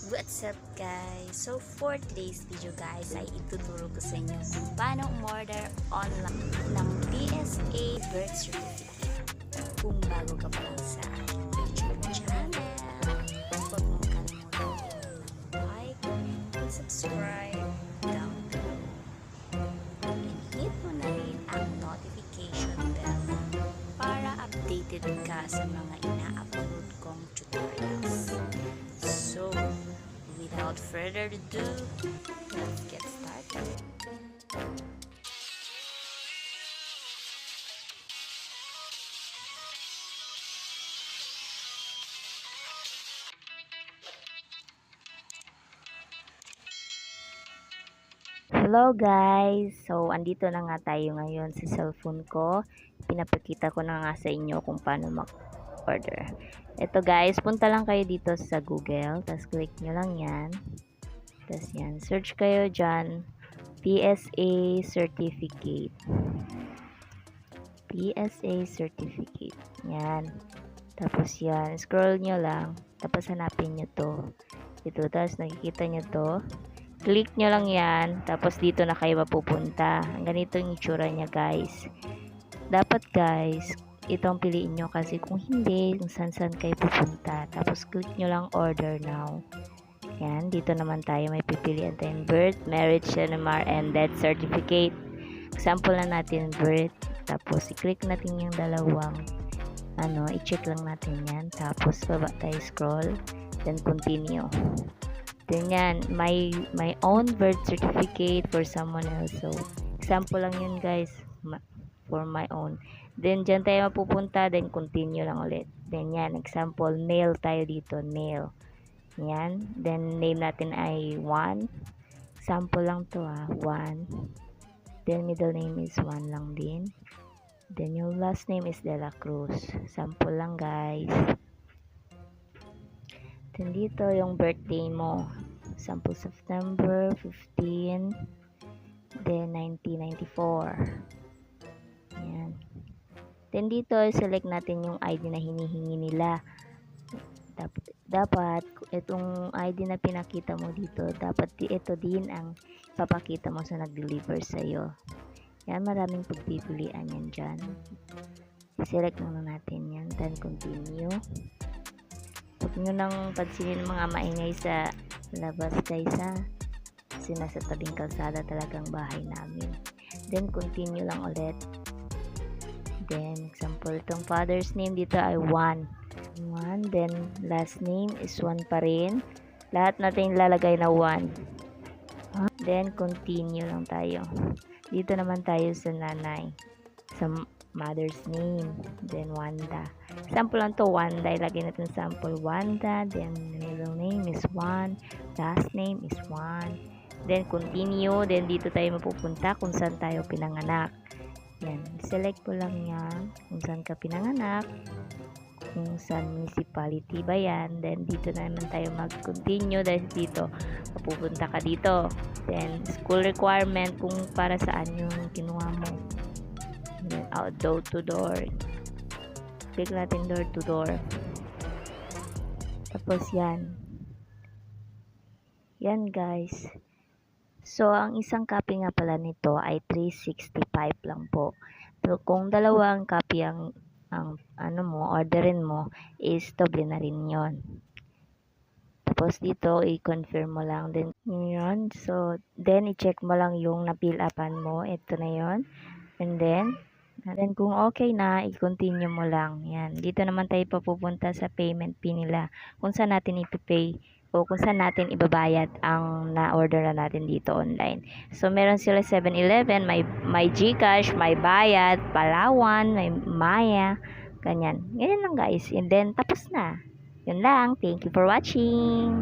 What's up guys? So for today's video guys ay ituturo ko sa inyo kung paano umorder online ng PSA birth certificate. Kung bago ka pa lang sa aking YouTube channel, huwag mong kalimutan i-like and subscribe down below. And hit mo na rin ang notification bell para updated ka sa mga ina-upload kong tutorials. So, without further ado, let's get started. Hello guys! So, andito na nga tayo ngayon sa cellphone ko. Pinapakita ko na nga sa inyo kung paano mag-order. Ito guys, punta lang kayo dito sa Google. Tapos click nyo lang yan. Tapos yan, search kayo dyan. PSA certificate. PSA certificate. Yan. Tapos yan, scroll nyo lang. Tapos hanapin nyo to. Ito, tapos nakikita nyo to. Click nyo lang yan, tapos dito na kayo mapupunta. Ganito yung itsura niya guys. Dapat guys, itong piliin nyo kasi kung hindi, kung saan kayo pupunta. Tapos click nyo lang order now. Yan, dito naman tayo may pipilian tayong birth, marriage, CNMR, and death certificate. Example na natin birth. Tapos i-click natin yung dalawang i-check lang natin yan. Tapos baba tayo scroll, then continue. Then yan, my own birth certificate for someone else. So, example lang yun guys, for my own. Then, dyan tayo mapupunta, then continue lang ulit. Then yan, example, nail tayo dito, nail. Yan, then name natin ay 1. Example lang to 1. Then, middle name is 1 lang din. Then, yung last name is De La Cruz. Sample lang guys. Then dito yung birthday mo. Sample September 15, then 1994. Ayan. Then dito select natin yung ID na hinihingi nila. Dapat itong ID na pinakita mo dito, dapat ito din ang papakita mo sa nag-deliver sa'yo. Yan, maraming pagpipilian yan dyan. Select lang natin yan, then continue. Huwag nyo nang pansinin mga maingay sa labas guys kasi nasa tabing kalsada talagang bahay namin. Then continue lang ulit. Then example, itong father's name dito ay 1. Then last name is 1 pa rin. Lahat natin lalagay na 1. Then continue lang tayo. Dito naman tayo sa nanay, sa mother's name, then Wanda. Sample lang to, Wanda. Ilagay natin sample Wanda, then middle name is 1, last name is 1, then continue, then dito tayo mapupunta kung saan tayo pinanganak. Yan, select ko lang yan kung saan ka pinanganak, kung saan municipality ba yan. Then dito na naman tayo mag-continue dahil dito mapupunta ka dito. Then school requirement kung para saan yung kinuha mo. Then out door to door, click natin door to door. Tapos yan guys. So ang isang copy nga pala nito ay 365 lang po. So kung dalawang copy ang orderin mo is doble na rin yon. Tapos dito i-confirm mo lang din yun. So then i-check mo lang yung na-fill upan mo, ito na yon. And then kung okay na, i-continue mo lang. Yan. Dito naman tayo papupunta sa payment fee nila. Kung saan natin ipipay o kung saan natin ibabayad ang na-order na natin dito online. So, meron sila 7-Eleven, may GCash, may Bayad, Palawan, may Maya, ganyan. Ganyan lang guys. And then, tapos na. Yun lang. Thank you for watching.